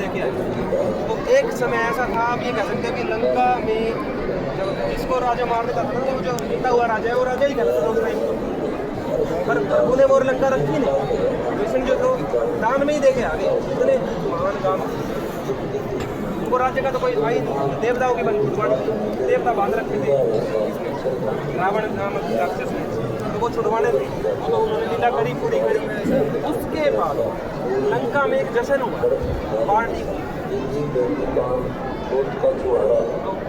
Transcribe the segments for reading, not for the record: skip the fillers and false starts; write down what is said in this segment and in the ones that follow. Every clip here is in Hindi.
देखे आए। तो एक समय ऐसा था, आप ये कह सकते हैं कि लंका में जब जिसको राजा मार देता था ना, वो जो जीता हुआ राजा है वो राजा ही कहता था उस टाइम को। पर प्रभु ने वो लंका रखी नहीं, कृष्ण जो तो दान में ही देखे आगे इतने महान काम। वो राज्य का तो कोई आई नहीं, देवताओं की बनी देवता बांध रखे थे रावण नामक राक्षस ने, तो वो छुड़वाने थे, तो उन्होंने लीला करी पूरी करी। उसके बाद लंका में एक जश्न हुआ पार्टी,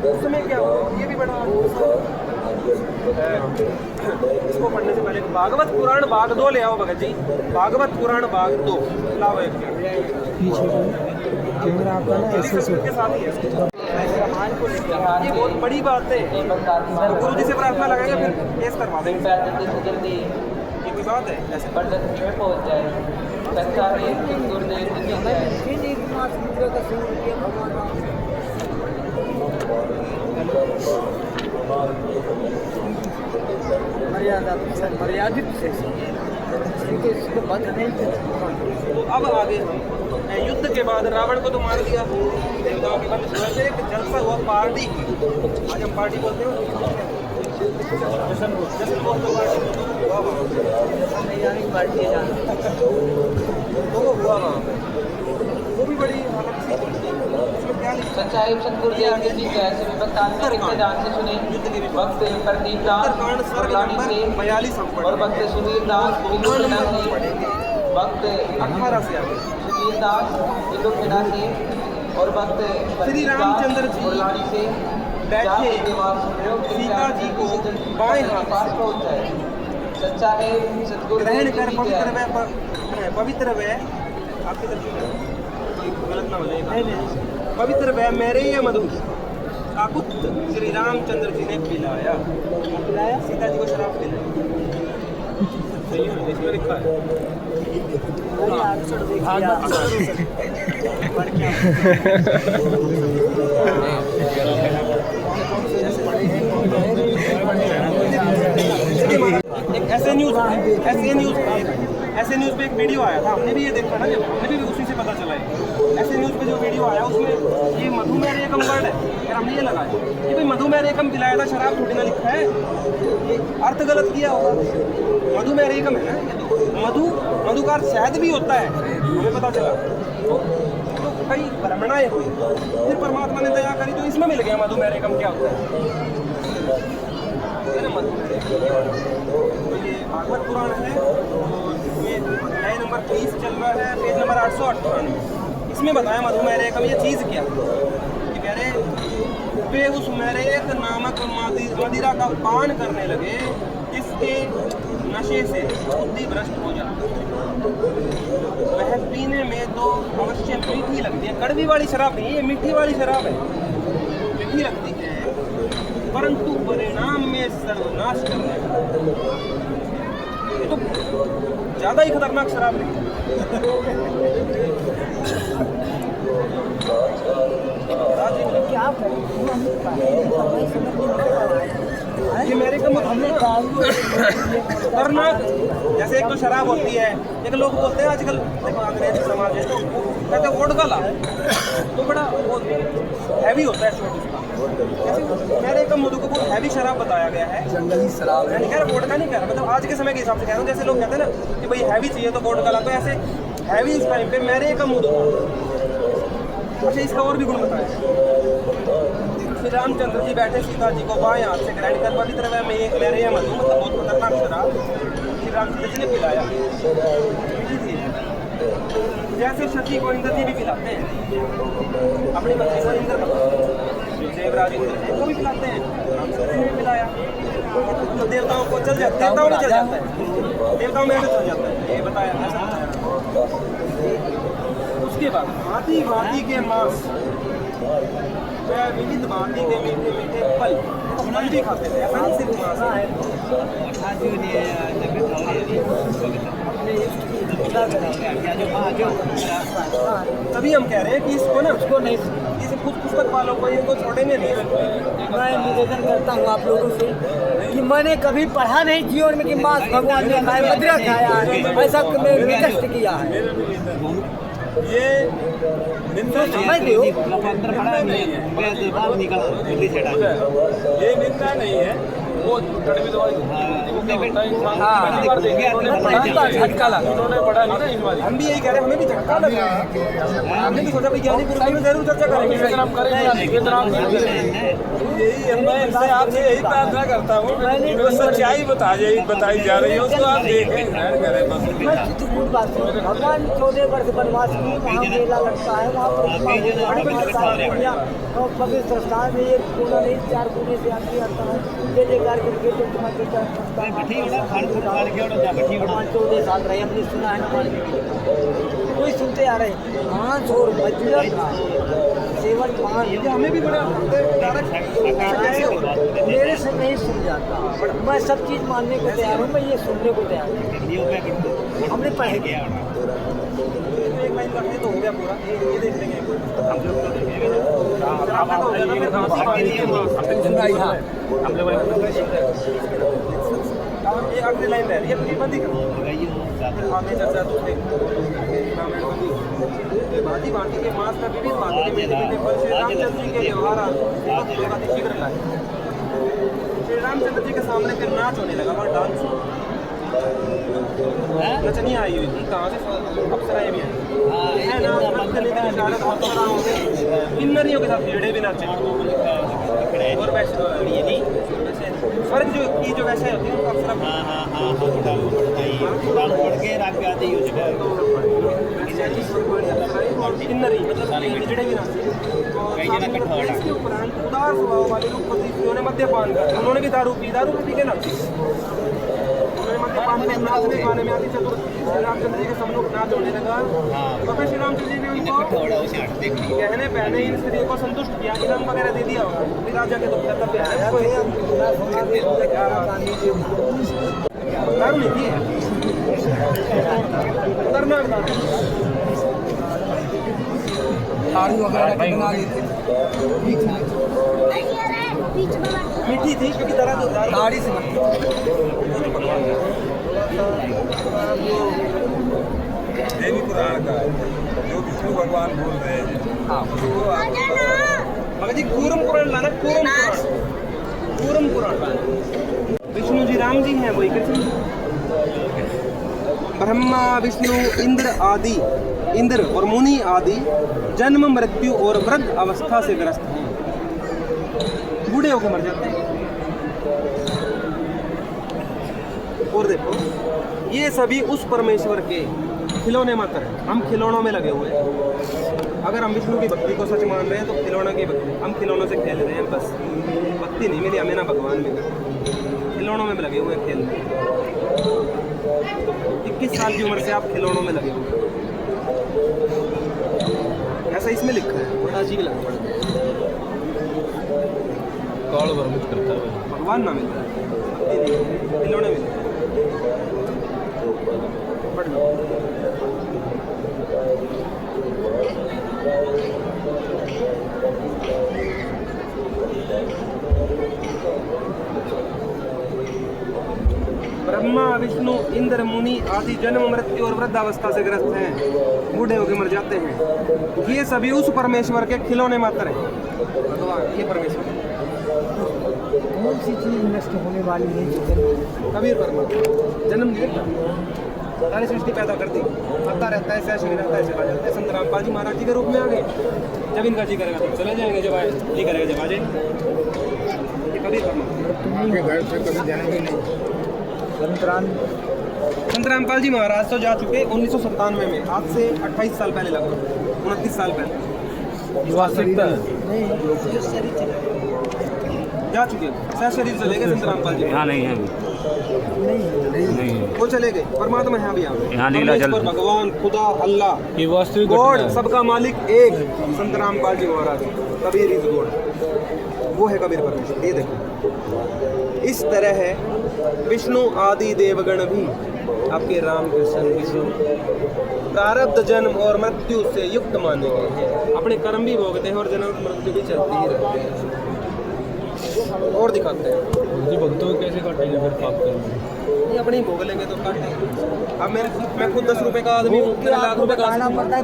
तो उसमें क्या हुआ ये भी बड़ा इसको पढ़ने से पहले भागवत पुराण भाग 2 ले आओ भगत जी, भागवत पुराण भाग 2 लाओ एक कैमरा आपका ना ऐसे के साथ ही है। ये बहुत बड़ी बात है, तो गुरु जी से प्रार्थना लगाएंगे फिर केस करवा देंगे। ये कोई बात है ऐसे पहुंच जाए मर्यादित बंद नहीं। तो अब आगे युद्ध के बाद रावण को तो मार दिया, देवताओं की बंद से एक जलसा हुआ पार्टी की, आज हम पार्टी बोलते हैं जश्न बोलते पार्टी तो वो हुआ वहाँ पे, वो भी बड़ी सच्चाई सतगुरु के आगे जी कैसे ध्यान से सुने। भक्त प्रदीप दास और भक्त सुधीर दास भक्त 18 से आगे सुधीर दास खेड़ा से और भक्त श्री रामचंद्र जी से बैठे सीता जी को बाएं हाथ पहुंच जाए। सच्चा है सतगुरु ग्रहण कर पवित्र व आपकी तरफ गलत ना हो जाएगा, पवित्र व मेरे ये मधु काकुत श्री रामचंद्र जी ने पिलाया सीता जी को शराब पिलाई। सही है, इसमें लिखा है एक ऐसे न्यूज़ पे एक वीडियो आया था, हमने भी ये देखा ना, जब हमने भी उसी से पता चला है। ऐसे न्यूज़ पे जो वीडियो आया उसमें ये मधुमेह एकम वर्ड है, फिर हमने ये लगाया ये भाई मधुमेह एकम पिलाया था, शराब थोड़ी ना लिखा है, ये अर्थ गलत किया होगा। मधुमेह एकम है ना, मधु का शहद भी होता है, हमें पता चला। तो कई भ्रमणाएं हुई, फिर परमात्मा ने दया करी तो इसमें मिल गया मधुमेह एकम क्या होता है ना। तो ये भागवत पुराण है, ये अध्याय नंबर 30 चल रहा है, पेज नंबर 898। इसमें बताया मधुमेह एकम ये चीज़ क्या, कि कह रहे वे उस मेरेक नामक मदिरा का पान करने लगे जिसके नशे से बुद्धि भ्रष्ट हो जाती है। वह पीने में तो अवश्य मीठी लगती है, कड़वी वाली शराब नहीं, ये मीठी वाली शराब है, मीठी लगती है परंतु परिणाम में सर्वनाश करने ये तो ज़्यादा ही खतरनाक शराब नहीं। ये मेरे को खतरनाक, जैसे एक तो शराब होती है, एक लोग बोलते हैं आजकल अंग्रेज समाज है तो कहते हैं वोडका ला, तो बड़ा वो हैवी होता है शॉट उसका। जैसे मेरे को मधु को बहुत हैवी शराब बताया गया है, जंगली शराब है, नहीं कह रहा वोडका नहीं कह रहा, मतलब आज के समय के हिसाब से कह रहा हूँ। जैसे लोग कहते हैं ना कि भाई हैवी चाहिए तो वोडका ला, तो ऐसे हैवी इस टाइम पे मेरे का मधु। अच्छा इसका और भी गुण बताया, श्री रामचंद्र जी बैठे सीता जी को बाएं हाथ से ग्रहण कर पवित्र व मेरे मधु, मतलब बहुत खतरनाक शराब श्री रामचंद्र जी ने पिलाया। जैसे शची को इंद्र जी भी पिलाते हैं, अपनी पत्नी को इंद्र देवराज इंद्र को भी पिलाते हैं, रामचंद्र जी ने पिलाया। तो देवताओं को चल जाता है, देवताओं में चल जाता है, देवताओं में चल जाता है, ये बताया ऐसा बताया। उसके बाद भांति भांति के मांस विविध भांति के मीठे मीठे फल भी खाते थे, ऐसा नहीं सिर्फ मांस है। तभी हम कह रहे हैं कि इसको ना उसको नहीं, इसे कुछ पुस्तक वालों को इनको छोड़ेंगे नहीं। मैं निवेदन करता हूँ आप लोगों से कि मैंने कभी पढ़ा नहीं जीवन में कि मांस भगवान ने खाया, मदिरा खाया है, ऐसा मैंने कष्ट किया है। ये निंदा समझ रहे हो? नहीं है, ये निंदा नहीं है। वो झटका लगा, उन्होंने पढ़ा नहीं ना इस बार। हम भी यही कह रहे हैं, हमें भी झटका लगा। हमने भी सोचा भाई ज्ञानी पुरुषों में जरूर चर्चा करेंगे। यही मैं इससे आपसे यही प्रार्थना करता हूँ, जो सच्चाई बताई जा रही है उसको आप देखें, ग्रहण करें बस। मैं झूठ बात नहीं। भगवान 14 वर्ष वनवास किए, वहाँ मेला लगता है, वहाँ पर और पवित्र स्थान में एक कोना नहीं 4 कोने से आदमी आता है, जय जयकार करके तो तुम्हारे भगवान 14 साल रहे, हमने सुना है हमारे कोई सुनते आ रहे हैं। मांस और मजरत सेवन पान हमें भी बड़ा मेरे से नहीं सुन जाता, मैं सब चीज़ मानने को तैयार हूँ, मैं ये सुनने को तैयार हूँ। हमने पढ़े एक लाइन रखने तो हो गया पूरा, ये देख लेंगे। ये आखिरी लाइन रह रही है, फिर बंदी करो। आगे चर्चा दूसरे भांति भांति के मांस का विविध भांति के मीठे फल श्री रामचंद्र जी के व्यवहार शीघ्र लाए। श्री रामचंद्र जी के सामने फिर नाच होने लगा, वहाँ डांस नचनियाँ आई हुई थी। कहाँ से? अप्सराएं भी आई है ना, किन्नरियों के साथ भेड़े भी नाचे। और वैसे ये नहीं स्वर्ग जो की जो वैसे होती है अप्सरा किन्नरी मतलब हिजड़े भी नाचे। इसके उपरांत उदार स्वभाव वाले रूपपति स्त्रियों ने मद्यपान कर, उन्होंने भी दारू पी के नाचे। नाचने गाने में आदि चतुर्थी श्री रामचंद्र जी के सब लोग नाच होने लगा। तो फिर श्री रामचंद्र जी ने उनको कहने पहने इन स्त्रियों को संतुष्ट किया, इनाम वगैरह दे दिया होगा। फिर राजा के कर्तव्य आया दारू नहीं थी मीठी थी क्योंकि दारू दाढ़ी से देवी पुराण का जो विष्णु भगवान बोल रहे हैं, मगर जी कूरम पुराण लाना, कूरम पुराण विष्णु जी राम जी हैं, वही कृष्ण। ब्रह्मा विष्णु इंद्र और मुनि आदि जन्म मृत्यु और वृद्ध अवस्था से ग्रस्त हैं, बूढ़े होकर मर जाते हैं। और देखो ये सभी उस परमेश्वर के खिलौने मात्र हैं, हम खिलौनों में लगे हुए हैं। अगर हम विष्णु की भक्ति को सच मान रहे हैं तो खिलौनों की भक्ति, हम खिलौनों से खेल रहे हैं, बस भक्ति नहीं मिली हमें ना भगवान मिला, खिलौनों में लगे हुए हैं खेल। 21 साल की उम्र से आप खिलौनों में लगे हुए हैं, ऐसा इसमें लिखा है, बड़ा अजीब लगा। भगवान ना मिल रहा है, खिलौने मिल रहे हैं। पढ़ लो। ब्रह्मा विष्णु इंद्र मुनि आदि जन्म मृत्यु और वृद्धावस्था से ग्रस्त हैं, बूढ़े होकर मर जाते हैं। ये सभी उस परमेश्वर के खिलौने मात्र हैं। भगवान ये परमेश्वर कौन सी चीज़ नष्ट होने वाली है? कबीर परमात्मा जन्म लेता सारी सृष्टि पैदा करती, आता रहता है, ऐसा शरीर रहता है, चला जाता है। संत रामपाल जी महाराज जी के रूप में आ गए, जब इनका जी करेगा तो चले जाएंगे, जब जी करेगा जब आ जाएंगे। ये कबीर परमात्मा। संत रामपाल जी महाराज तो जा चुके 1997 में, आज से 28 साल पहले, लगभग 29 साल पहले जा चुके। सह शरीर चले गए संत रामपाल जी। यहाँ नहीं है, नहीं वो चले गए, परमात्मा यहाँ भी आ गए। यहाँ लीला चल, भगवान खुदा अल्लाह गॉड सबका मालिक एक संत रामपाल जी महाराज, कबीर इज गॉड, वो है कबीर परमेश्वर। ये देखो इस तरह है विष्णु आदि देवगण भी आपके राम कृष्ण विष्णु प्रारब्ध जन्म और मृत्यु से युक्त माने गए हैं, अपने कर्म भी भोगते हैं और जन्म मृत्यु भी चलती ही रहती है। और दिखाते हैं। जी भक्तों को कैसे काटेंगे फिर पाप करेंगे? ये अपने ही भोग लेंगे तो काटेंगे। अब मैं खुद 10 रुपए का आदमी हूँ, भोग के मेरे लाख आपको रुपए का बताना पड़ता है,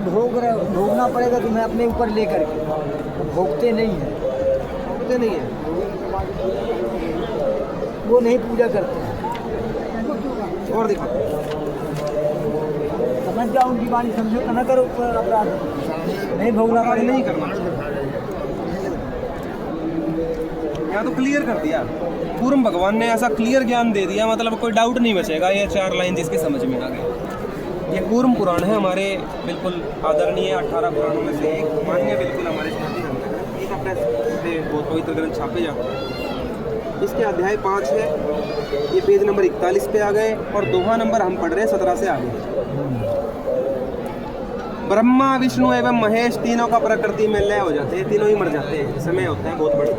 भोगना पड़ेगा तो मैं अपने ऊपर लेकर के, भोगते नहीं हैं, भोगते नहीं है। वो नहीं पूजा करते हैं। और दिखाते हैं। समझ जाओ उनकी वाणी, समझो तो न करो अपराध, नहीं भोगना अपराध पड़ेगा। नहीं करना। यहाँ तो क्लियर कर दिया, पूर्व भगवान ने ऐसा क्लियर ज्ञान दे दिया, मतलब कोई डाउट नहीं बचेगा। ये 4 लाइन जिसके समझ में आ गए। ये कूर्म पुराण है हमारे, बिल्कुल आदरणीय 18 पुराणों में से एक, मान्य बिल्कुल हमारे शांति धर्म में एक अपने बहुत पवित्र ग्रंथ छापे जाते हैं। इसके अध्याय 5 है, ये पेज नंबर 41 पे आ गए और दोहा नंबर हम पढ़ रहे हैं 17 से आगे। ब्रह्मा विष्णु एवं महेश तीनों का प्रकृति में लय हो जाते हैं, तीनों ही मर जाते हैं, समय होता है बहुत बड़ा।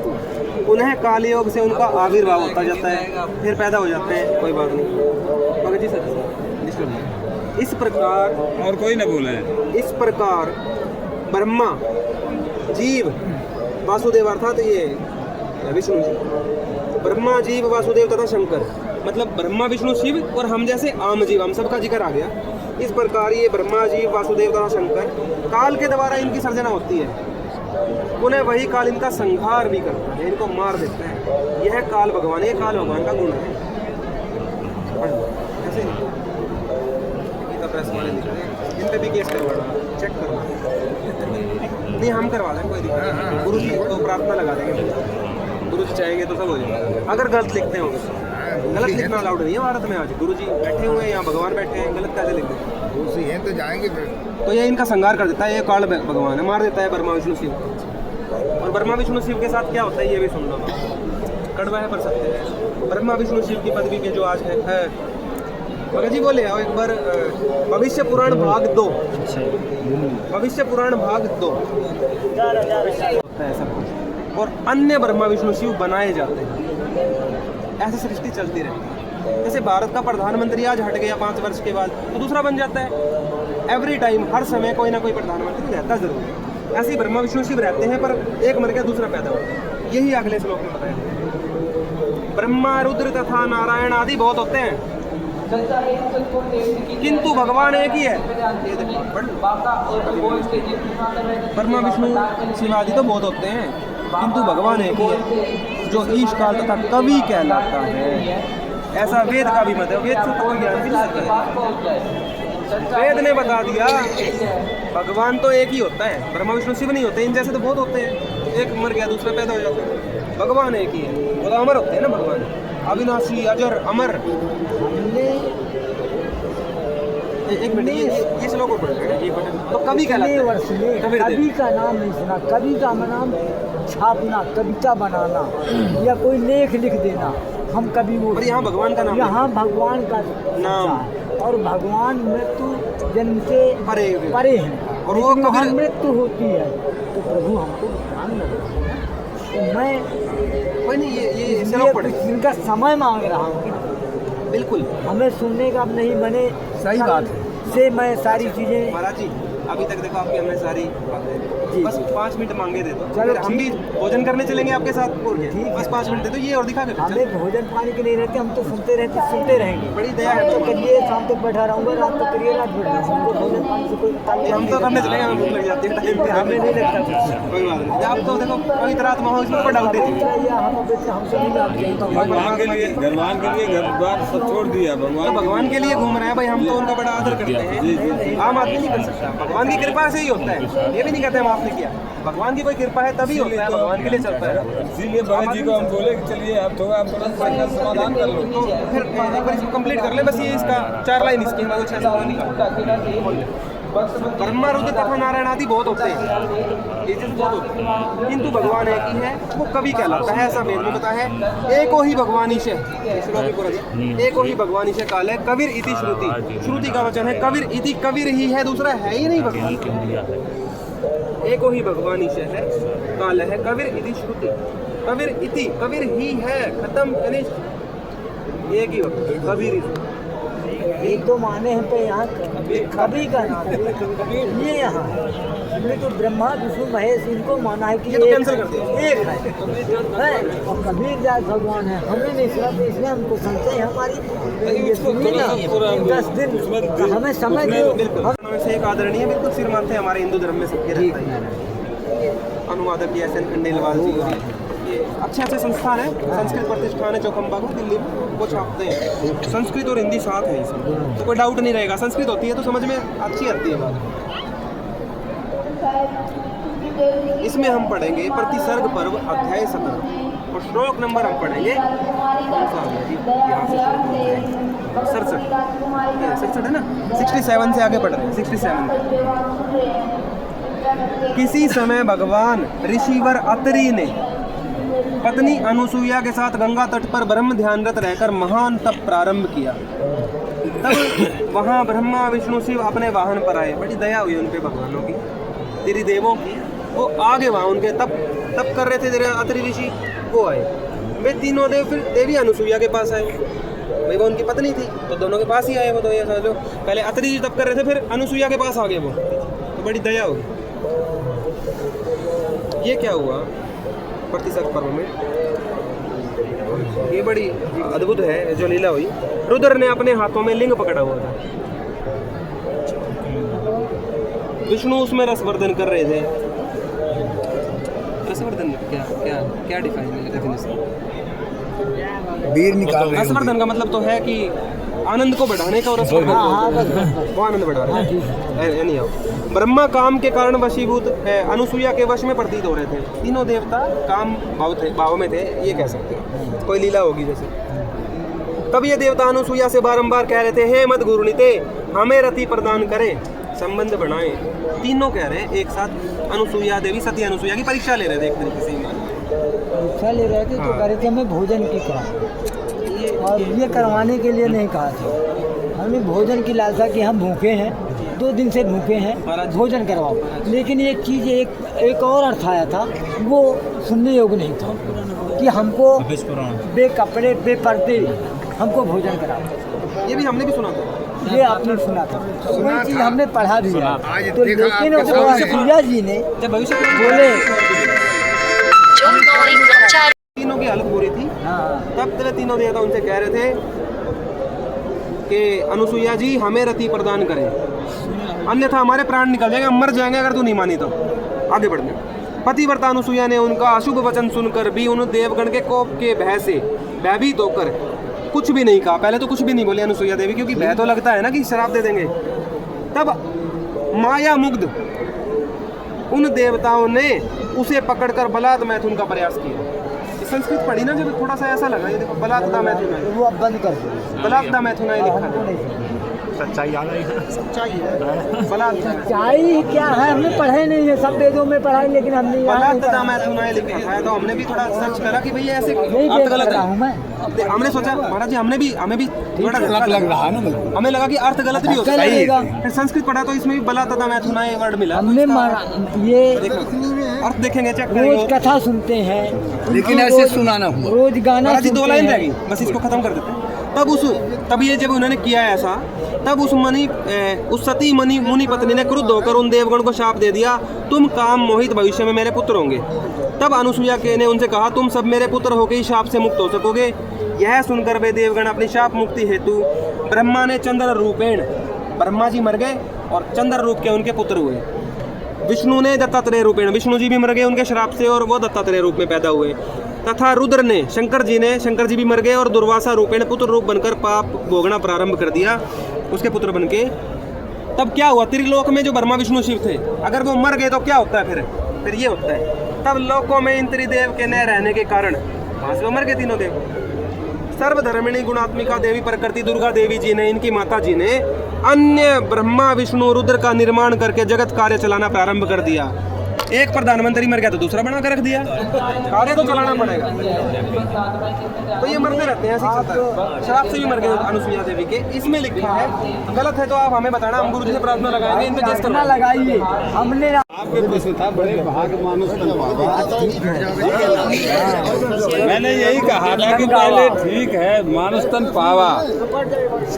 उन्हें कालयोग से उनका आविर्भाव होता जाता है, फिर पैदा हो जाते हैं, कोई बात नहीं। मगर जी सर इस प्रकार, और कोई ना बोले, इस प्रकार ब्रह्मा जीव वासुदेव अर्थात ये विष्णु जी, ब्रह्मा जीव वासुदेव तथा शंकर, मतलब ब्रह्मा विष्णु शिव और हम जैसे आम जीव, हम सबका जिक्र आ गया। इस प्रकार ये ब्रह्मा जीव वासुदेव तथा शंकर काल के द्वारा इनकी सर्जना होती है, उन्हें वही काल इनका संहार भी करता है, इनको मार देता है। यह काल भगवान, ये काल भगवान का गुण है। ऐसे प्रेस वाले लिख रहे हैं, इन पे भी केस करवाना, चेक करवा नहीं, हम करवा दें, कोई दिक्कत नहीं। गुरु जी को प्रार्थना लगा देंगे, गुरु जी चाहेंगे तो सब हो जाएगा। अगर गलत लिखते हो, गलत लिखना अलाउड नहीं है भारत में आज। गुरु जी बैठे हुए हैं, यहाँ भगवान बैठे हैं, गलत कैसे लिख देते हैं? तो जाएंगे फिर। तो ये इनका संहार कर देता है, ये काल भगवान है, मार देता है ब्रह्मा विष्णु शिव को। और ब्रह्मा विष्णु शिव के साथ क्या होता है ये भी सुन लो, कड़वा है पर सत्य है। ब्रह्मा विष्णु शिव की पदवी के जो आज है मगर जी बोले आओ एक बार, भविष्य पुराण भाग 2, भविष्य पुराण भाग 2 होता है सब कुछ, और अन्य ब्रह्मा विष्णु शिव बनाए जाते हैं। ऐसे सृष्टि चलती रहती है। जैसे भारत का प्रधानमंत्री आज हट गया 5 वर्ष के बाद तो दूसरा बन जाता है। एवरी टाइम, हर समय कोई ना कोई प्रधानमंत्री रहता जरूर है। ऐसे ही ब्रह्मा विष्णु शिव रहते हैं, पर एक मर गया दूसरा पैदा होता है। यही अगले श्लोक में बताया। ब्रह्मा रुद्र तथा नारायण आदि बहुत होते हैं, किंतु भगवान एक ही है। ब्रह्मा विष्णु शिव आदि तो बहुत होते हैं, किंतु भगवान एक ही है, जो ईश काल तथा कवि कहलाता है। ऐसा वेद का भी मत है, वेद से कोई ज्ञान भी नहीं सकता। वेद ने बता दिया भगवान तो एक ही होता है, ब्रह्मा विष्णु शिव नहीं होते। इन जैसे तो बहुत होते हैं, एक मर गया दूसरा पैदा हो जाता है। भगवान एक ही है, वो तो अमर होते हैं ना भगवान, अविनाशी अजर अमर। एक मिनट, ये श्लोक पढ़ रहे हैं, तो कवि कहलाते हैं। वर्ष में कवि का नाम नहीं सुना। कवि का नाम छापना, कविता बनाना या कोई लेख लिख देना, हम कवि वो। और यहाँ भगवान का नाम, यहाँ भगवान का नाम, और भगवान मृत्यु जन्म से परे हैं, और वो वहाँ मृत्यु होती है। तो प्रभु हमको ध्यान रखना। तो मैं कोई नहीं, ये श्लोक पढ़े, इनका समय मांग रहा हूँ। बिल्कुल हमें सुनने का अब नहीं बने, सही बात है। से मैं सारी चीजें। महाराज जी अभी तक देखो आपकी हमने सारी जी, बस 5 मिनट मांगे दे दो, चलो हम भी भोजन करने चलेंगे आपके साथ। और क्या, ठीक है। बस 5 मिनट दे दो, ये और दिखा के हमें भोजन पानी के नहीं रहते, हम तो सुनते रहेंगे। बड़ी दया है तो तुम्हारी। करिए, शाम तक बैठा रहूँगा, रात तक करिए, रात बैठ रहा हमको भोजन पानी से कोई ताल्लुक हम तो करने चलेंगे, हमें भूख लग जाती है टाइम पे, हमें नहीं लगता कुछ। कोई बात नहीं। आप तो देखो पवित्र आत्मा हो, इसमें पर डाउट नहीं। हमसे नहीं लाभ भगवान के लिए घर द्वार सब छोड़ दिया। तो भगवान के लिए घूम रहे हैं भाई, हम तो उनका बड़ा आदर करते हैं। आम आदमी नहीं कर सकता, भगवान की कृपा से ही होता है। ये भी नहीं कहते हम आपने किया, भगवान की कोई कृपा है तभी होता है, भगवान के लिए चलता है। इसीलिए भगत जी को हम बोले कि चलिए आप थोड़ा आप तुरंत समाधान कर लो। तो फिर एक बार इसको कंप्लीट कर ले, बस ये इसका 4 लाइन इसकी हमारे 6 से निकाल। ब्रह्मा रुद्र तथा नारायण आदि बहुत होते हैं, ये जैसे बहुत होते हैं, किंतु भगवान एक ही है, वो कवि कहलाता है। ऐसा वेद में बताया है, एको ही भगवानीश है, एको ही भगवानीश काल है। कबीर इति श्रुति, श्रुति का वचन है कबीर इति, कबीर ही है, दूसरा है ही नहीं भगवान। एको ही भगवानीश है काल है, कबीर इति श्रुति, कबीर इति, कबीर ही है, खत्म कनिष्ठ, एक ही कबीर। एक दो माने हैं पे यहाँ कवि का नाम, ये यहाँ है। हमने तो ब्रह्मा विष्णु महेश इनको माना है कि ये तो एक कैंसिल कर दिया। एक है और कबीर दास भगवान है, हमने नहीं सुना तो इसलिए हमको संशय है हमारी ये सुनिए ना 10 दिन हमें समय दो। बिल्कुल से एक आदरणीय बिल्कुल सिर मानते हैं हमारे हिंदू धर्म में सबके रहता है। अनुवादक ये SN खंडेलवाल जी और ये अच्छे अच्छे संस्थान है। संस्कृत प्रतिष्ठान है चौखंबा को दिल्ली में, वो छापते हैं। संस्कृत और हिंदी साथ है इसमें, तो कोई डाउट नहीं रहेगा। संस्कृत होती है तो समझ में अच्छी आती है बात। इसमें हम पढ़ेंगे प्रतिसर्ग पर्व अध्याय 17 और श्लोक नंबर हम पढ़ेंगे 67 है ना, 67 से आगे पढ़ रहे हैं। 67 किसी समय भगवान ऋषिवर अत्रि ने पत्नी अनुसुईया के साथ गंगा तट पर ब्रह्म ध्यानरत रहकर महान तप प्रारंभ किया। तब वहाँ ब्रह्मा विष्णु शिव अपने वाहन पर आए। बड़ी दया हुई उन पे भगवानों की, त्रिदेवों की। वो आगे वहाँ उनके तप कर रहे थे अत्रि ऋषि, वो आए। वे तीनों देव फिर देवी अनुसुईया के पास आए। भाई वो उनकी पत्नी थी तो दोनों के पास ही आए वो। तो ये समझ लो पहले अत्रि जी तप कर रहे थे, फिर अनुसुईया के पास आ गए वो, तो बड़ी दया हुई। ये क्या हुआ प्रतिसर्ग पर्व में, ये बड़ी अद्भुत है जो लीला हुई। रुद्र ने अपने हाथों में लिंग पकड़ा हुआ था, विष्णु उसमें रसवर्धन कर रहे थे। रसवर्धन क्या क्या क्या डिफाइन है डेफिनेशन? वीर निकाल रहे रसवर्धन का मतलब तो है कि आनंद को बढ़ाने का, और रसवर्धन वो आनंद बढ़ा रहे हैं। ब्रह्मा काम के कारण वशीभूत है, अनुसुईया के वश में प्रतीत हो रहे थे। तीनों देवता काम भाव में थे, ये कह सकते हैं। कोई लीला होगी जैसे। तब ये देवता अनुसुईया से बारंबार कह रहे थे, हे मद गुरुनीते हमें रति प्रदान करें, संबंध बनाएं। तीनों कह रहे हैं एक साथ। अनुसुईया देवी सती अनुसुईया की परीक्षा ले रहे थे एक तरीके से। परीक्षा ले रहे थे तो कह रहे थे हमें भोजन की करा, और ये करवाने के लिए नहीं कहा था। हमें भोजन की लालसा कि हम भूखे हैं, 2 दिन से भूखे हैं, भोजन करवाओ। लेकिन एक चीज़ एक और अर्थ आया था, वो सुनने योग्य नहीं था कि हमको बेकपड़े बेपर्दे हमको भोजन कराओ। ये भी हमने भी सुना था। ये आपने सुना था, वही चीज़ हमने पढ़ा भी है। तो लेकिन अनुसुईया जी ने जब भविष्य बोले तीनों की हालत बुरी थी, तब तक तीनों देवता उनसे कह रहे थे कि अनुसुईया जी हमें रति प्रदान करें, अन्यथा हमारे प्राण निकल जाएंगे, हम मर जाएंगे अगर तू नहीं मानी तो। आगे बढ़ने पतिव्रता अनुसुईया ने उनका अशुभ वचन सुनकर भी उन देवगण के कोप के भय से भयभीत होकर कुछ भी नहीं कहा। पहले तो कुछ भी नहीं बोले अनुसुईया देवी, क्योंकि भय तो लगता है ना कि शराब दे देंगे। तब माया मुग्ध उन देवताओं ने उसे पकड़कर बलात् मैथुन का प्रयास किया। संस्कृत पढ़ी ना जब थोड़ा सा ऐसा लगा, ये देखो बलात् मैथुन है, वो अब बंद कर दो। बलात् मैथुन है लिखा है। सच्चाई आ रही है। सच्चाई है बलात् सच्चाई क्या है हमने पढ़े नहीं है, सब वेदों में पढ़ा है, लेकिन हमने बलात् मैथुन है लिखा है। तो हमने भी थोड़ा सर्च करा कि भैया ऐसे नहीं अर्थ गलत रहा हूँ है। मैं। हमने सोचा महाराज जी हमें भी थोड़ा गलत लग रहा है ना मुझे। हमें लगा कि अर्थ गलत भी हो सकता सही है। है। फिर संस्कृत पढ़ा तो इसमें भी बलात् मैथुन है वर्ड मिला। हमने ये अर्थ देखेंगे, चेक रोज करेंगे। कथा सुनते हैं, लेकिन ऐसे सुनाना हुआ। रोज गाना महाराज जी 2 सुनते लाइन हैं। रह गई, बस इसको खत्म कर देते हैं। तब ये जब उन्होंने किया ऐसा, तब उस सती मुनि पत्नी ने क्रुद्ध होकर उन देवगण को शाप दे दिया, तुम काम मोहित भविष्य में मेरे पुत्र होंगे। तब अनुसुईया ने उनसे कहा, तुम सब मेरे पुत्र होकर ही शाप से मुक्त हो सकोगे। यह सुनकर वे देवगण अपनी शाप मुक्ति हेतु ब्रह्मा ने चंद्र रूपेण, ब्रह्मा जी मर गए और चंद्र रूप के उनके पुत्र हुए। विष्णु ने दत्तात्रेय रूपेण, विष्णु जी भी मर गए उनके श्राप से और वो दत्तात्रेय रूप में पैदा हुए। तथा रुद्र ने, शंकर जी भी मर गए और दुर्वासा रूपेण पुत्र रूप बनकर पाप भोगना प्रारंभ कर दिया उसके पुत्र बनके। तब क्या हुआ, त्रिलोक में जो ब्रह्मा विष्णु शिव थे, अगर वो मर गए तो क्या होता है फिर ये होता है। तब लोकों में इन त्रिदेव के न रहने के कारण वहाँ से वो मर गए तीनों देव। सर्वधर्मिणी गुणात्मिका देवी प्रकृति दुर्गा देवी जी ने, इनकी माता जी ने अन्य ब्रह्मा विष्णु रुद्र का निर्माण करके जगत कार्य चलाना प्रारंभ कर दिया। एक प्रधानमंत्री मर गया तो दूसरा बना कर रख दिया, कार्य तो चलाना पड़ेगा। तो ये मरते रहते हैं, ऐसे ही चलता है। शराब से भी मर गए अनुसुईया देवी के, इसमें लिखा है, गलत है तो आप हमें बताना, हम गुरु जी से प्रार्थना लगाएंगे, इन पे केस ना लगाइए। हमने आपके प्रश्न था बड़े भाग मानुष तन पावा। मैंने यही कहा था कि पहले ठीक है मानुष तन पावा।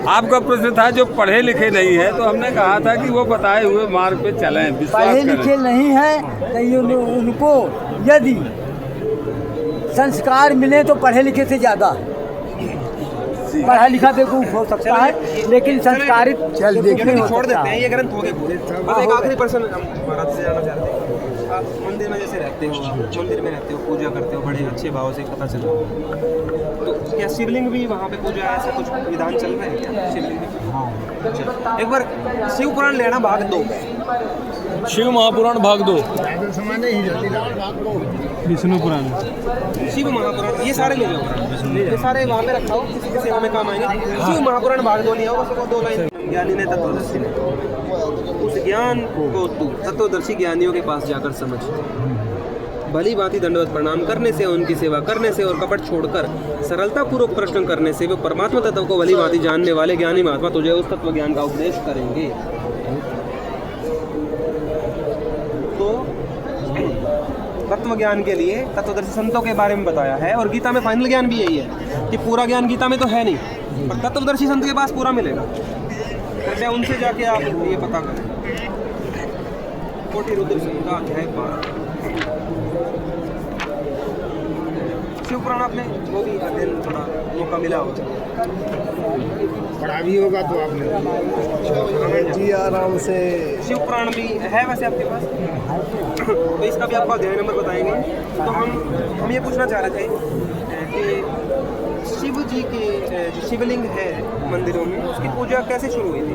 आपका प्रश्न था जो पढ़े लिखे नहीं है, तो हमने कहा था कि वो बताए हुए मार्ग पे चलें, विश्वास पढ़े करें। लिखे नहीं है तो उनको यदि संस्कार मिले तो पढ़े लिखे से ज़्यादा पढ़ा लिखा बेवकूफ हो सकता है, लेकिन संस्कारित नहीं हो छोड़ देते सकता हैं, है। ये ग्रंथ हो गए पूरे। बस एक आखिरी प्रश्न महाराज से जाना चाहते हैं। आप मंदिर में जैसे रहते हो, आप मंदिर में रहते हो, पूजा करते हो, बड़े अच्छे भाव से पता चला, तो क्या शिवलिंग भी वहाँ पे पूजा है, ऐसा कुछ विधान चल रहा है क्या शिवलिंग में? अच्छा, एक बार शिव पुराण लेना भाग 2, शिव महापुराण भाग 2, विष्णु पुराण, शिव महापुराण, ये सारे ले जाओ, ये सारे वहाँ पे रखा हो, किसी की सेवा में काम आएंगे। शिव महापुराण भाग 2 लिया हो, बस 2 लाइन। ज्ञानी ने तत्वदर्शी ने, उस ज्ञान को तू तत्वदर्शी ज्ञानियों के पास जाकर समझ, भली भांति दंडवत प्रणाम करने से, उनकी सेवा करने से और कपट छोड़कर सरलता पूर्वक प्रश्न करने से वे परमात्मा तत्व को भली भांति जानने वाले ज्ञानी महात्मा तुझे उस तत्व ज्ञान का उपदेश करेंगे। तो तत्व ज्ञान के लिए तत्वदर्शी संतों के बारे में बताया है, और गीता में फाइनल ज्ञान भी यही है कि पूरा ज्ञान गीता में तो है नहीं, पर तत्वदर्शी संत के पास पूरा मिलेगा। कृपया उनसे जाके आप ये पता करें। कोटि रुद्र संहिता अध्याय 12। शिव पुराण आपने वो भी अध्ययन थोड़ा मौका मिला हो, पढ़ा भी होगा तो आपने जी आराम से। शिव पुराण भी है वैसे आपके पास, तो इसका भी आपको अध्याय नंबर बताएंगे। तो हम ये पूछना चाह रहे थे कि शिव जी के जो शिवलिंग है मंदिरों में, उसकी पूजा कैसे शुरू हुई थी?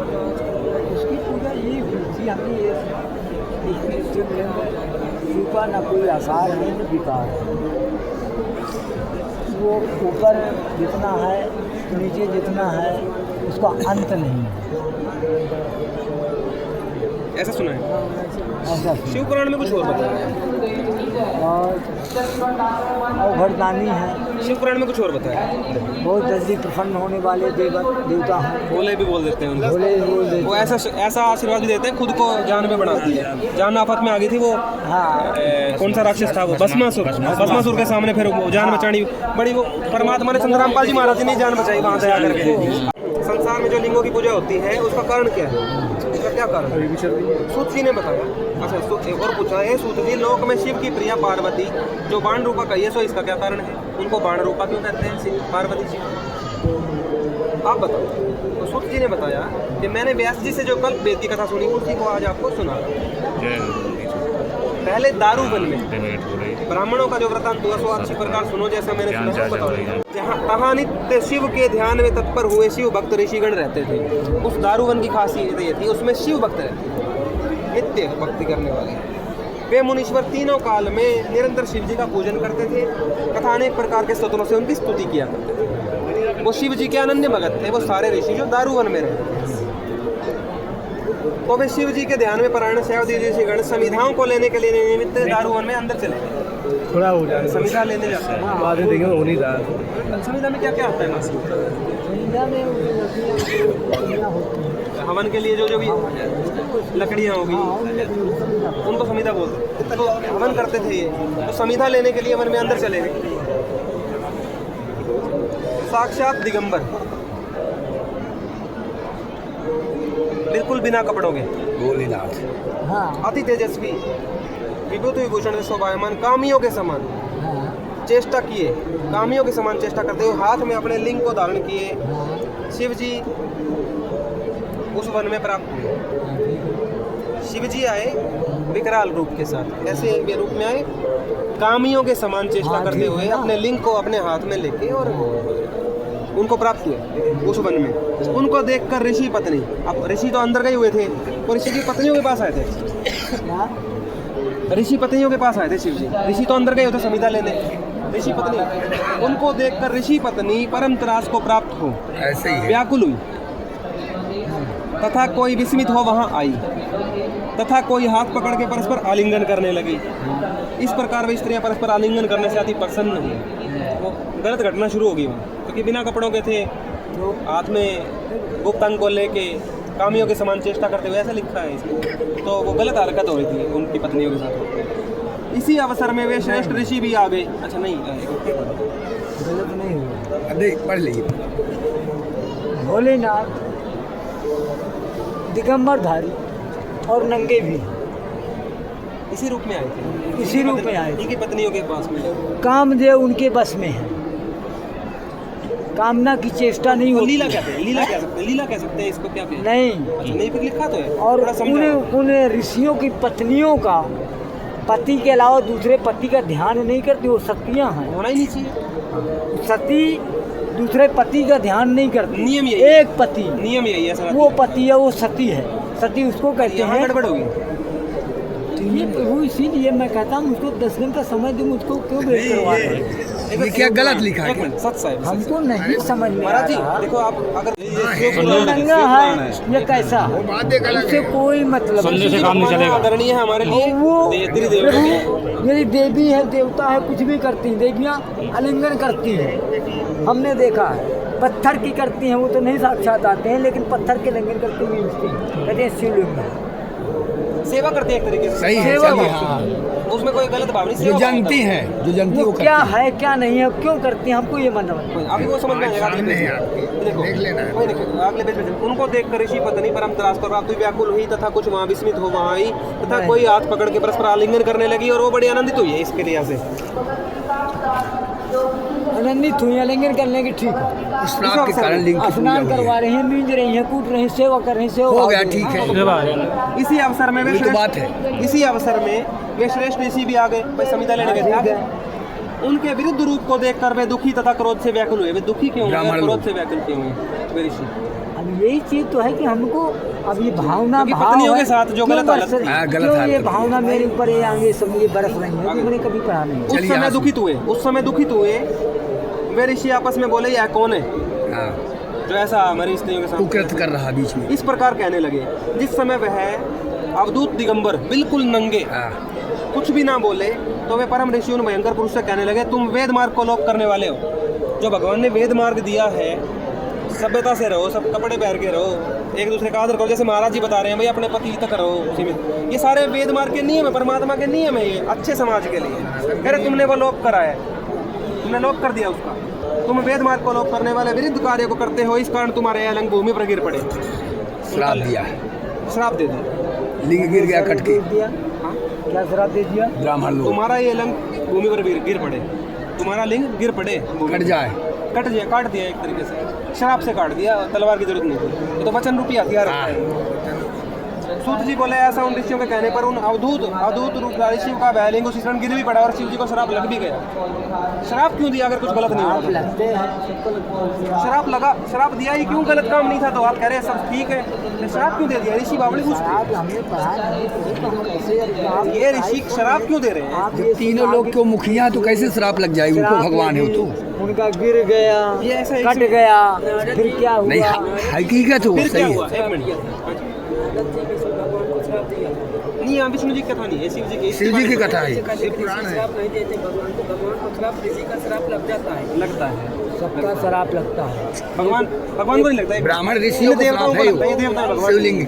उसकी पूजा ये हुई थी, हमने शिव का न कोई आसार है न विकार है। वो ऊपर जितना है नीचे जितना है उसका अंत नहीं है, ऐसा सुना है। ऐसा शिव पुराण में कुछ और बताया, और अवघड़दानी है। शिव पुराण में कुछ और बताया, बहुत जल्दी प्रसन्न होने वाले देवता हैं। भोले भी बोल देते हैं उनको, भोले बोल देते वो ऐसा आशीर्वाद भी देते हैं, खुद को जान में बढ़ाती है। जान आफत में आ गई थी वो, हाँ, कौन सा राक्षस था वो, भस्मासुर के सामने फिर वो जान बचानी बड़ी, वो परमात्मा ने चंद्ररामपाल जी महाराज ने जान बचाई वहाँ दया करके। संसार में जो लिंगों की पूजा होती है उसका कारण क्या है, इसका क्या कारण है? सूत जी ने बताया। अच्छा, एक और पूछा है, सूत जी लोक में शिव की प्रिया पार्वती जो बाण रूपा कहिए, सो इसका क्या कारण है? उनको बाण रूपा क्यों कहते हैं पार्वती जी? आप बताओ। तो सूत जी ने बताया कि मैंने व्यास जी से जो कल वेद की कथा सुनी उसी को आज आपको सुना। पहले दारूवन में ब्राह्मणों का जो वृतांत हुआ सो अच्छी प्रकार सुनो, जैसा मैंने सुना बताओ। जहाँ नित्य शिव के ध्यान में तत्पर हुए शिव भक्त ऋषिगण रहते थे, उस दारूवन की खासियत ये थी, उसमें शिव भक्त रहते थे, नित्य भक्ति करने वाले। वे मुनीश्वर तीनों काल में निरंतर शिव जी का पूजन करते थे तथा अनेक प्रकार के स्तोत्रों से उनकी स्तुति किया करते थे। वो शिव जी के अनन्य भगत थे, वो सारे ऋषि जो दारूवन में रहते थे। तो वे शिव जी के ध्यान में परायण शैवदी ऋषिगण संविधाओं को लेने के लिए निमित्त दारूवन में अंदर चले गए। थोड़ा हो जाए, संविधा लेने जाते हैं। बाद में देखेंगे हो नहीं रहा। संविधा में क्या क्या आता है मासी? संध्या में लकड़ियाँ होती हैं। हवन के लिए जो भी लकड़ियाँ होगी उनको संविधा बोलते हैं। तो हवन करते थे ये, तो संविधा लेने के लिए हवन में अंदर चले गए। साक्षात दिगंबर, बिल्कुल बिना कपड़ों के, भोलेनाथ, हाँ, अति तेजस्वी, विभूति विभूषण शोभायमान, कामियों के समान हाँ, चेष्टा किए, कामियों के समान चेष्टा करते हुए हाथ में अपने लिंग को धारण किए हाँ, शिव जी उस वन में प्राप्त हुए। शिव जी आए विकराल रूप के साथ, ऐसे वे रूप में आए कामियों के समान चेष्टा हाँ, करते हुए अपने लिंग को अपने हाथ में लेके, और उनको प्राप्त हुए उस वन में। उनको देखकर ऋषि पत्नी, अब ऋषि तो अंदर गए हुए थे, वो ऋषि की पत्नियों के पास आए थे। क्या? ऋषि पत्नियों के पास आए थे शिव जी। ऋषि तो अंदर गए होते संविधा लेने, ऋषि पत्नी, उनको देखकर ऋषि पत्नी परम त्रास को प्राप्त हो ऐसे ही है। व्याकुल हुई तथा कोई विस्मित हो वहाँ आई। तथा कोई हाथ पकड़ के परस्पर आलिंगन करने लगी। इस प्रकार वे स्त्रियां परस्पर आलिंगन करने से अति प्रसन्न हुई। वो गलत घटना शुरू होगी वहाँ, क्योंकि बिना कपड़ों के थे, हाथ में गुप्त अंग को लेके कामियों के समान चेष्टा करते हुए, ऐसा लिखा है इसमें। तो वो गलत हरकत हो रही थी उनकी पत्नियों के साथ। इसी अवसर में वे श्रेष्ठ ऋषि भी आ गए। अच्छा नहीं, गलत नहीं हुआ। नहीं पढ़ लीजिए। भोलेनाथ दिगंबरधारी और नंगे भी इसी रूप में आए थे, इसी रूप में आए थे। इनकी पत्नियों के पास में कामदेव उनके बस में है, कामना की चेष्टा नहीं वो होती। लीला कहते हैं, लीला कह सकते हैं, लीला कह सकते हैं इसको, क्या कहते हैं? नहीं, अच्छा नहीं, फिर लिखा तो है और थोड़ा समझाओ। उन ऋषियों की पत्नियों का पति के अलावा दूसरे पति का ध्यान नहीं करती, वो सतियां हैं। होना ही नहीं चाहिए, सती दूसरे पति का ध्यान नहीं करती, नियम यही है। एक पति, नियम यही है सर। वो पति है, वो सती है। सती उसको कहते यहाँ हैं। गड़बड़ होगी। तो ये वो इसीलिए मैं कहता हूँ उसको 10 दिन का समय दूँ, मुझको क्यों वेट करवा रहे हैं? ये क्या गलत लिखा है? एक मिनट, सच साहब, हमको नहीं समझ में आ महाराज जी रहा। देखो, आप अगर ये नंगा है ये कैसा है, उससे कोई मतलब नहीं। काम नहीं चलेगा, आदरणीय है हमारे लिए। वो देवी देवता प्रभु यदि देवी है, देवता है, कुछ भी करती हैं, देवियाँ आलिंगन करती हैं, हमने देखा है। पत्थर की करती हैं, वो तो नहीं साक्षात आते हैं, लेकिन पत्थर के आलिंगन करती हुई कहते हैं शिवलिंग में सेवा करते हैं एक तरीके से। सही है, सेवा चलिए, भाव। हाँ। उसमें कोई गलत भाव नहीं, जो सेवा भाव जानती होता हैं, जो जानती वो वो क्या करती है क्या नहीं है, क्यों करती हैं, हमको ये मतलब है। अभी वो समझ में आएगा अगले पेज में। देखो कोई देखो अगले पेज में, उनको देखकर ऋषि पत्नी परम त्रास कर प्राप्त व्याकुल हुई तथा कुछ वहाँ विस्मित हो वहाँ आई तथा कोई हाथ पकड़ के परस्पर आलिंगन करने लगी और वो बड़ी आनंदित हुई है इसके लिए से। आनंदित हुई, आलिंगन करने की ठीक है। श्राप के कारण लिंग की पूजा स्नान हुई करवा है। रही हैं, मींज रही हैं, कूट रही हैं, सेवा कर रही हैं, सेवा हो गया, भाव दे ठीक रही हैं। है। इसी अवसर में वे वही तो श्रेष्ठ- बात है। इसी अवसर में वे श्रेष्ठ ऋषि भी आ गए, भाई संविदा लेने गए ठीक थे। है। उनके विरुद्ध रूप को देखकर वे दुखी तथा क्रोध से व्याकुल हुए। वे दुखी क्यों हुए, ब्राह्मण क्रोध लोग। से व्याकुल क्यों हुए वे ऋषि? अब यही चीज तो है कि हमको अब ये भावना क्योंकि भाव पत्नियों है, के साथ जो क्यों गलत बरस हालत- रही- हाँ, गलत क्यों हालत ये है। भावना मेरे ऊपर ये आगे सब ये बरस रही है, तो मैंने कभी पढ़ा नहीं। उस चलिए, समय यहाँ दुखित हुए, उस समय दुखित हुए वे ऋषि आपस में बोले यह कौन है हाँ, जो ऐसा हमारी स्त्रियों के साथ कुकृत कर रहा बीच में। इस प्रकार कहने लगे। जिस समय वह अवधूत दिगंबर बिल्कुल नंगे हाँ, कुछ भी ना बोले तो वे परम ऋषि उन भयंकर पुरुष से कहने लगे तुम वेद मार्ग को लोप करने वाले हो। जो भगवान ने वेद मार्ग दिया है, सभ्यता से रहो, सब कपड़े पहन के रहो, एक दूसरे का आदर करो, जैसे महाराज जी बता रहे हैं भाई अपने पति तक रहो उसी में। ये सारे वेद मार्ग के नियम है, परमात्मा के नियम है, ये अच्छे समाज के लिए। अरे तुमने वो लोप करा है, तुमने लोप कर दिया उसका। तुम वेद मार्ग को लोप करने वाले विरुद्ध कार्य को करते हो, इस कारण तुम्हारे अलंग भूमि पर गिर पड़े। श्राप दिया है, श्राप दे दिया। लिंग गिर गया कट के। दे दिया, क्या शराब दे दिया? ब्राह्मण लोग तुम्हारा ये लिंग भूमि पर गिर पड़े, तुम्हारा लिंग गिर पड़े, कट जाए। कट दिया, काट दिया एक तरीके से, शराब से काट दिया, तलवार की जरूरत नहीं थी। ये तो वचन रूपी हथियार है। सूत जी बोले ऐसा उन ऋषियों के कहने पर उन अवधूत रूप ऋषियों का वह लिंग उसी क्षण गिर भी पड़ा और शिव जी को शराब लग भी गया। शराब क्यों दिया अगर कुछ गलत नहीं आप हुआ था? लगते हैं शराब दिया ही क्यों, गलत काम नहीं था तो आप कह रहे हैं सब ठीक है, तो शराब क्यों दे दिया? ऋषि बावली पूछते आप हमने पढ़ा नहीं तो हम कैसे आप ये ऋषि शराब क्यों दे रहे हैं? आप जब तीनों लोग क्यों मुखिया तो कैसे श्राप लग जाएगी? उनको भगवान है वो तो उनका गिर गया, ये ऐसा कट गया, फिर क्या नहीं, हुआ? हकीकत हो फिर क्या सही हुआ? है। एक मिनट, नहीं यहाँ विष्णु जी की कथा नहीं है, शिव जी की। शिव जी की कथा है। नहीं देते भगवान को, भगवान को श्राप ऋषि का श्राप लग जाता है, लगता है सबका श्राप लगता है। भगवान को नहीं लगता है। ब्राह्मण ऋषियों को देवताओं श्राप को है लगता है, ये देवता है वो। भगवान। शिवलिंग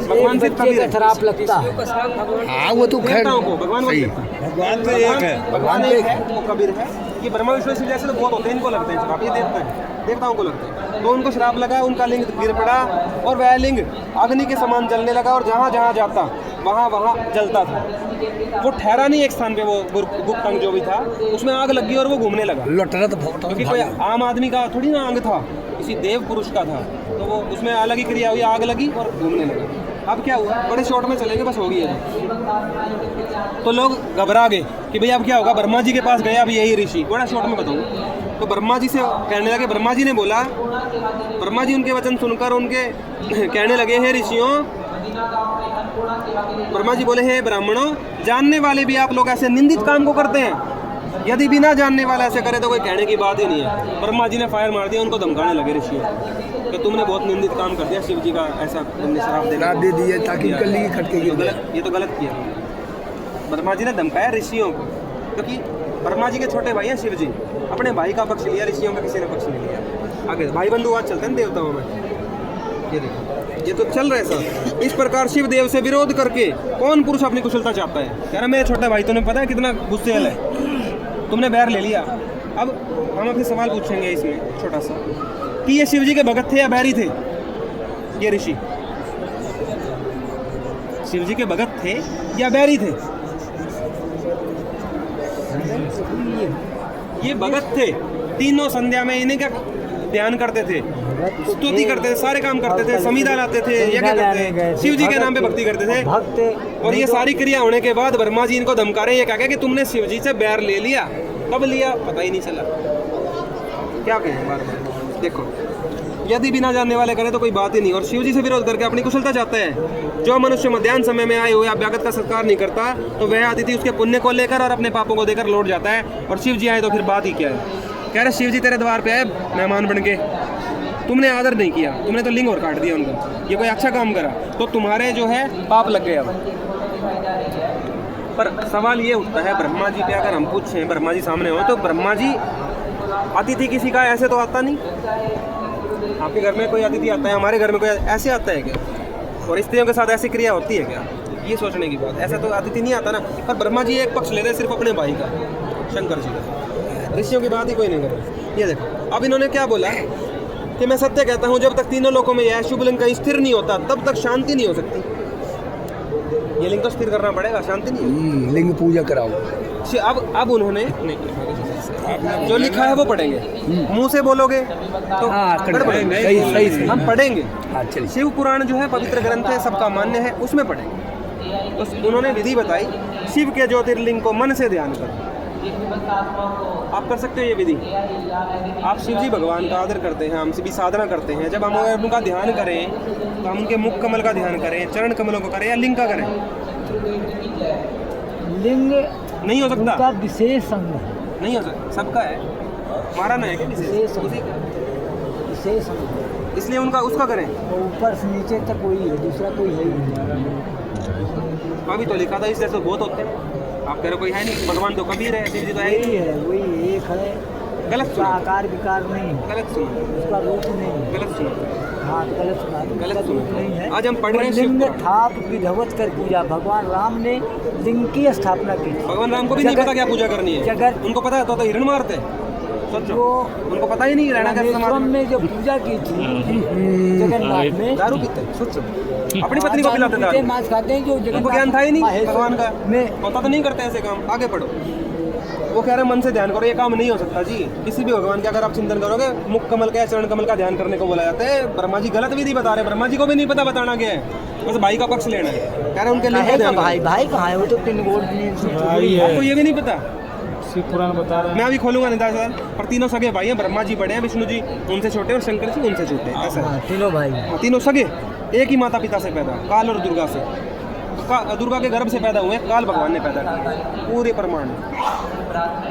भगवान एक से बच्चे का श्राप लगता है। हाँ, वो तो खैर देवताओं को, भगवान को सही नहीं लगता। भगवान तो एक है। भगवान एक है, वो कबीर है। ये ब्रह्मा विष्णु शिव जैसे तो बहुत होते हैं, इनको लगते हैं श्राप, ये देवताओं को लगते हैं। तो उनको श्राप लगा, उनका लिंग गिर पड़ा और वह लिंग अग्नि के समान जलने लगा और जहाँ जहाँ जाता वहाँ जलता था। वो ठहरा नहीं एक स्थान पे, वो गुप्त अंग जो भी था उसमें आग लगी और वो घूमने लगा। लौटना तो बहुत क्योंकि कोई आम आदमी का थोड़ी ना अंग था, किसी देव पुरुष का था, तो वो उसमें अलग ही क्रिया हुई, आग लगी और घूमने लगा। अब क्या हुआ, बड़े शॉर्ट में चलेंगे, बस हो गया। तो लोग घबरा गए कि भाई अब क्या होगा। ब्रह्मा जी के पास गया, अब यही ऋषि, बड़ा शॉर्ट में बताऊँ। तो ब्रह्मा जी से कहने लगे, ब्रह्मा जी ने बोला, ब्रह्मा जी उनके वचन सुनकर उनके कहने लगे, हे ऋषियों, ब्रह्मा जी बोले, हे ब्राह्मणों, जानने वाले भी आप लोग ऐसे निंदित काम को करते हैं। यदि बिना जानने वाला ऐसे करे तो कोई कहने की बात ही नहीं है। ब्रह्मा जी ने फायर मार दिया, उनको धमकाने लगे ऋषियों कि तुमने बहुत निंदित काम कर दिया, शिव जी का ऐसा तुमने शराब दे दिए ताकि कली की खटके ये तो गलत किया। ब्रह्मा जी ने धमकाया ऋषियों को, क्योंकि ब्रह्मा जी के छोटे भाई हैं शिव जी, अपने भाई का पक्ष लिया, ऋषियों का किसी ने पक्ष नहीं लिया। आगे भाई बंधुवाद चलते हैं देवताओं में, ये देखो ये तो चल रहा है सब। इस प्रकार शिव देव से विरोध करके कौन पुरुष अपनी कुशलता चाहता है? कह रहा मेरे छोटे भाई, तुम्हें पता है कितना गुस्सेल है, तुमने बैर ले लिया। अब हम अपने सवाल पूछेंगे इसमें छोटा सा कि ये शिव जी के भगत थे या बैरी थे? ये ऋषि शिव जी के भगत थे या बैरी थे? ये भगत थे, तीनों संध्या में इन्हें क्या ध्यान करते थे, स्तुति करते थे, सारे काम करते थे, समीधा लाते थे, यज्ञ करते थे, शिव जी के नाम पे भक्ति करते थे। भक्त और ये सारी क्रिया होने के बाद ब्रह्मा जी इनको धमका रहे हैं, ये क्या कि तुमने शिव जी से बैर ले लिया। कब लिया पता ही नहीं चला। क्या कहें बार बार, देखो यदि बिना जानने वाले करे तो कोई बात ही नहीं, और शिव जी से विरोध करके अपनी कुशलता चाहता है। जो मनुष्य मध्याह्न समय में आए हुए अभ्यागत का सत्कार नहीं करता तो वह अतिथि उसके पुण्य को लेकर और अपने पापों को देकर लौट जाता है, और शिव जी आए तो फिर बात ही क्या है। कह रहे शिव जी तेरे द्वार पे आए मेहमान बन के, तुमने आदर नहीं किया, तुमने तो लिंग और काट दिया उनको, ये कोई अच्छा काम करा तो तुम्हारे जो है पाप लग गए। अब पर सवाल ये उठता है ब्रह्मा जी पे, अगर हम पूछें ब्रह्मा जी सामने हो तो ब्रह्मा जी अतिथि किसी का ऐसे तो आता नहीं। आपके घर में कोई अतिथि आता है, हमारे घर में कोई ऐसे आता है क्या? और स्त्रियों के साथ ऐसी क्रिया होती है क्या? ये सोचने की बात। ऐसा तो अतिथि नहीं आता ना। पर ब्रह्मा जी एक पक्ष ले रहे सिर्फ अपने भाई का, शंकर जी का, ऋषियों की बात ही कोई नहीं कर रहा। ये देखो अब इन्होंने क्या बोला कि मैं सत्य कहता हूँ, जब तक तीनों लोकों में यह शुभ लिंग कहीं स्थिर नहीं होता तब तक शांति नहीं हो सकती। ये लिंग तो स्थिर करना पड़ेगा, शांति नहीं। लिंग पूजा कराओ। अब उन्होंने जो लिखा है वो पढ़ेंगे, मुंह से बोलोगे तो सही हम पढ़ेंगे। चलिए। शिव पुराण जो है पवित्र ग्रंथ है, सबका मान्य है, उसमें पढ़ेंगे। तो उन्होंने विधि बताई, शिव के ज्योतिर्लिंग को मन से ध्यान करो। आप कर सकते हो ये विधि। आप शिव जी भगवान का आदर करते हैं, हम भी साधना करते हैं, जब हम उनका ध्यान करें तो हम उनके मुख कमल का ध्यान करें, चरण कमलों को करें या लिंग का करें? लिंग नहीं हो सकता, उनका विशेष अंग है, नहीं हो सकता, सबका है, हमारा ना है क्या विशेष अंग, उसी का? विशेष अंग। इसलिए उनका उसका करें। तो ऊपर से नीचे तक कोई है, दूसरा कोई है ही नहीं। अभी तो लिखा था इससे तो बहुत होते हैं, आप कह रहे हो कोई है नहीं। भगवान तो कबीर है, शिव जी तो है वही ही। है, वही एक है। गलत उसका सुना, आकार विकार नहीं है, गलत सुना, उसका रूप नहीं है। गलत सुना, हाँ गलत सुना, गलत उसका रूप सुना। नहीं है। आज हम पढ़ रहे हैं शिव लिंग पुराण। थाप विधवत कर पूजा, भगवान राम ने लिंग की स्थापना की थी। भगवान राम को भी नहीं जगत- पता क्या पूजा करनी है, जगत- उनको पता है तो हिरण मारते हैं। सोचो, वो उनको पता ही नहीं रहना कैसे रामेश्वरम समाज में। में जो पूजा की थी जगन्नाथ में, दारू पीते हैं, सोचो, अपनी पत्नी को पिलाते दारू। मांस खाते हैं जो उनको ज्ञान था ही नहीं महेश्वर भगवान का, में पता तो नहीं करते ऐसे काम। आगे पढ़ो। वो कह रहे हैं मन से ध्यान करो, ये काम नहीं हो सकता जी। किसी भी भगवान का अगर आप चिंतन करोगे, मुख कमल का या चरण कमल का ध्यान करने को बोला जाता है। ब्रह्मा जी गलत विधि बता रहे हैं, ब्रह्मा जी को भी नहीं पता बताना क्या है, बस भाई का पक्ष लेना है। कह रहे हैं उनके लिए ध्यान भाई भाई कहाँ है? वो तो तीन गोड़ आपको ये भी नहीं पता। शिव पुराण बता रहा है। मैं अभी खोलूंगा नहीं दादा, पर तीनों सगे भाई हैं। ब्रह्मा जी बड़े हैं, विष्णु जी उनसे छोटे और शंकर जी उनसे छोटे, ऐसा है। तीनों भाई तीनों सगे, एक ही माता पिता से पैदा, काल और दुर्गा से। दुर्गा के गर्भ से पैदा हुए, काल भगवान ने पैदा किया, पूरे प्रमाण।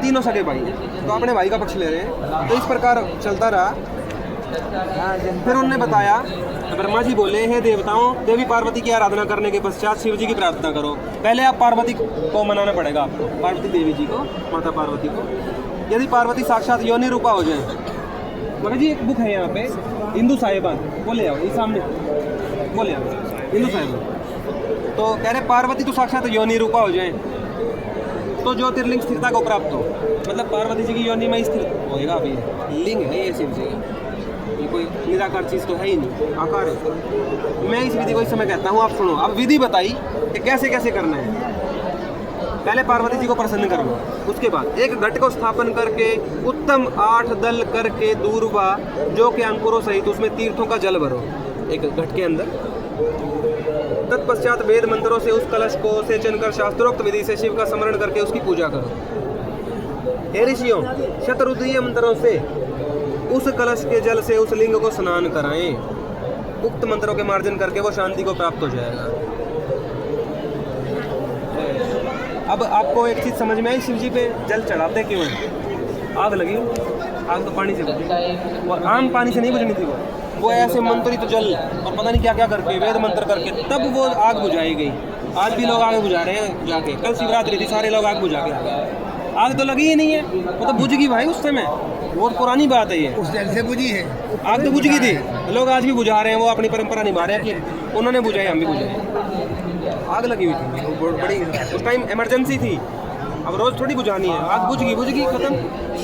तीनों सगे भाई हैं, तो अपने भाई का पक्ष ले रहे हैं। तो इस प्रकार चलता रहा। फिर उन्होंने बताया, ब्रह्मा जी बोले, हे देवताओं, देवी पार्वती की आराधना करने के पश्चात शिव जी की प्रार्थना करो। पहले आप पार्वती को मनाना पड़ेगा आपको, पार्वती देवी जी को, माता पार्वती को। यदि पार्वती साक्षात योनि रूपा हो जाए, मगर जी एक बुक है यहाँ पे, हिंदू साहिबान, बोले आओ ये सामने, बोले आओ हिंदू साहिबान। तो कह रहे पार्वती तो साक्षात योनि रूपा हो जाए तो ज्योतिर्लिंग स्थिरता को प्राप्त हो। मतलब पार्वती जी की योनि में स्थिर होएगा। अभी लिंग है ये शिव जी का, ये कोई निराकार चीज़ तो है ही नहीं, आकार है। मैं इस विधि को इस समय कहता हूँ, आप सुनो। अब विधि बताई कि कैसे कैसे करना है। पहले पार्वती जी को प्रसन्न करो, उसके बाद एक घट को स्थापन करके उत्तम 8 दल करके दूर्वा जो के अंकुरों सहित उसमें तीर्थों का जल भरो एक घट के अंदर। तत्पश्चात वेद मंत्रों से उस कलश को सेचन कर शास्त्रोक्त विधि से शिव का स्मरण करके उसकी पूजा करो। हे ऋषियों, शतरुद्रीय मंत्रों से उस कलश के जल से उस लिंग को स्नान कराएं। उक्त मंत्रों के मार्जन करके वो शांति को प्राप्त हो जाएगा। अब आपको एक चीज़ समझ में आई, शिव जी पे जल चढ़ाते क्यों हैं? आग लगी, आग तो पानी से बुझी, और आम पानी से नहीं बुझनी थी वो ऐसे मंत्रित जल और पता नहीं क्या क्या करके, वेद मंत्र करके तब वो आग बुझाई गई। आज भी लोग आग बुझा रहे हैं जाके, कल शिवरात्रि थी, सारे लोग आग बुझा के आ गए। आग तो लगी ही नहीं है, वो तो बुझ गई भाई उस समय, बहुत पुरानी बात है ये। उस जल से बुझी है। आग तो बुझ गई थी, लोग आज भी बुझा रहे हैं, वो अपनी परंपरा निभा रहे हैं कि उन्होंने बुझाई, हम भी बुझाए। आग लगी हुई थी, बहुत बड़ी, उस टाइम इमरजेंसी थी। अब रोज़ थोड़ी बुझानी है, आग बुझ गई खत्म,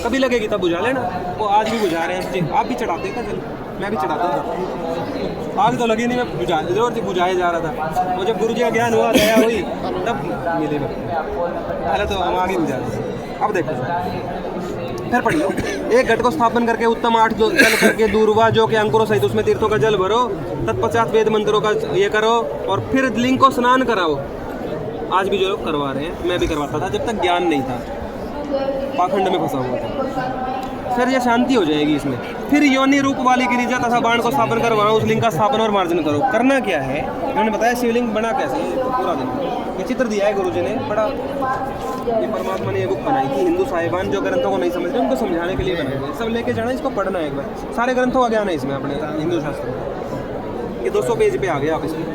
कभी लगेगी तब बुझा लेना। वो आज भी बुझा रहे हैं, आप भी चढ़ाते हो जल? मैं भी चढ़ाता था। आग तो लगी नहीं, मैं जोर से बुझाया जा रहा था। वो जब गुरु जी का ज्ञान हुआ, दया हुई, तब मिले। पहले तो हम आगे बुझा रहे। अब देखो, फिर पढ़ लो। एक घट को स्थापन करके उत्तम 8 जल करके दूरवा जो कि अंकुरों सहित उसमें तीर्थों का जल भरो, तत्पश्चात वेद मंत्रों का ये करो, और फिर लिंग को स्नान कराओ। आज भी जो लोग करवा रहे हैं, मैं भी करवाता था जब तक ज्ञान नहीं था, पाखंड में फंसा हुआ था। फिर ये शांति हो जाएगी इसमें। फिर योनि रूप वाली गिरिजा तथा बाण को स्थापन कर वहाँ उस लिंग का स्थापन और मार्जन करो। करना क्या है, उन्होंने बताया शिवलिंग बना कैसे, पूरा दिन ये चित्र दिया है गुरु जी ने, बड़ा ये परमात्मा ने ये बुक बनाई थी। हिंदू साहिबान जो ग्रंथों को नहीं समझते उनको समझाने के लिए बनाई है। सब लेके जाना, इसको पढ़ना है एक बार, सारे ग्रंथों का ज्ञान है इसमें अपने हिंदू शास्त्र में। ये 200 पेज पे आ गया आप इसमें।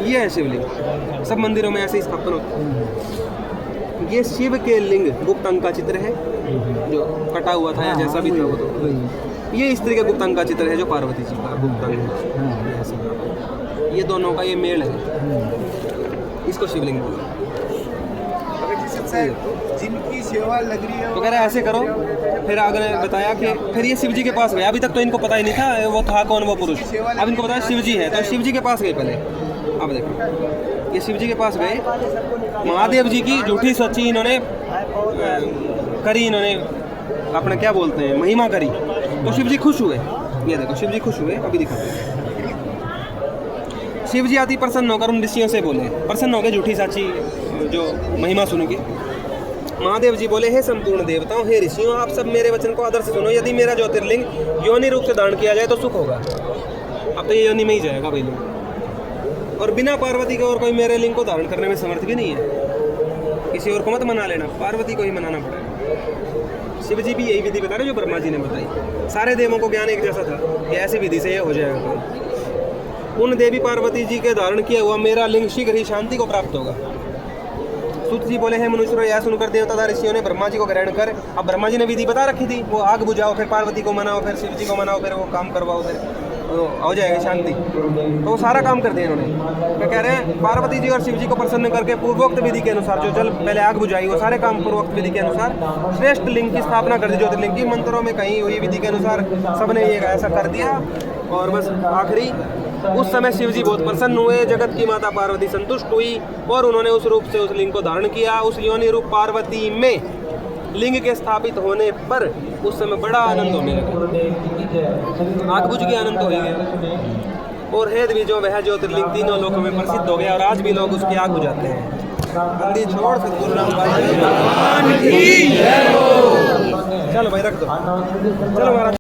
ये है शिवलिंग, सब मंदिरों में ऐसे ही स्थापन होता है। ये शिव के लिंग गुप्त अंग का चित्र है, जो कटा हुआ था या जैसा भी था वो तो। ये स्त्री के गुप्त अंग का चित्र है, जो पार्वती जी का गुप्त अंग है। ये दोनों का ये मेल है, इसको शिवलिंग बोला। जिनकी सेवा लग रही है तो कह रहे ऐसे करो। फिर आगे बताया कि फिर ये शिव जी के पास गए। अभी तक तो इनको पता ही नहीं था वो था कौन वो पुरुष, अब इनको पता है शिव जी है, तो शिव जी के पास गए पहले। अब देखो, ये शिव जी के पास गए, महादेव जी की झूठी सच्ची इन्होंने करी, इन्होंने अपने क्या बोलते हैं महिमा करी, तो शिव जी खुश हुए। ये देखो शिव जी खुश हुए, अभी दिखाते हैं। शिव जी अति प्रसन्न होकर उन ऋषियों से बोले, प्रसन्न हो गए झूठी साची जो महिमा सुन के। महादेव जी बोले, हे संपूर्ण देवताओं, हे ऋषियों, आप सब मेरे वचन को आदर से सुनो। यदि मेरा ज्योतिर्लिंग योनि रूप से धारण किया जाए तो सुख होगा। अब तो ये योनि में ही जाएगा भाई लिंग, और बिना पार्वती के और कोई मेरे लिंग को धारण करने में समर्थ भी नहीं है। किसी और को मत मना लेना, पार्वती को ही मनाना पड़ेगा। शिव जी भी यही विधि बता रहे जो ब्रह्मा जी ने बताई। सारे देवों को ज्ञान एक जैसा था कि ऐसी विधि से ये हो जाएगा। उन देवी पार्वती जी के धारण किया हुआ मेरा लिंग शीघ्र ही शांति को प्राप्त होगा। सूत जी बोले, हैं मनुष्य, यह सुनकर देवता तथा ऋषियों ने ब्रह्मा जी को ग्रहण कर, अब ब्रह्मा जी ने विधि बता रखी थी, वो आग बुझाओ, फिर पार्वती को मनाओ, फिर शिव जी को मनाओ, फिर वो काम करवाओ, फिर तो हो जाएगा शांति। तो वो सारा काम कर दिया इन्होंने। क्या कह रहे हैं, पार्वती जी और शिव जी को प्रसन्न करके पूर्वोक्त विधि के अनुसार जो जल पहले आग बुझाई, वो सारे काम पूर्वोक्त विधि के अनुसार श्रेष्ठ लिंग की स्थापना कर दी। ज्योतिर्लिंग की मंत्रों में कहीं हुई विधि के अनुसार सबने ये ऐसा कर दिया। और बस आखिरी उस समय शिव जी बहुत प्रसन्न हुए, जगत की माता पार्वती संतुष्ट हुई, और उन्होंने उस रूप से उस लिंग को धारण किया। उस योनि रूप पार्वती में लिंग के स्थापित होने पर उस समय बड़ा आनंद होने लगा। आग बुझ के आनंद हो गया, और हेद भी जो वह ज्योतिर्लिंग तीनों लोकों में प्रसिद्ध हो गया, और आज भी लोग उसकी आग बुझाते हैं। बंदी छोड़ सतगुरु रामपाल, चलो भाई रख दो, चलो महाराज।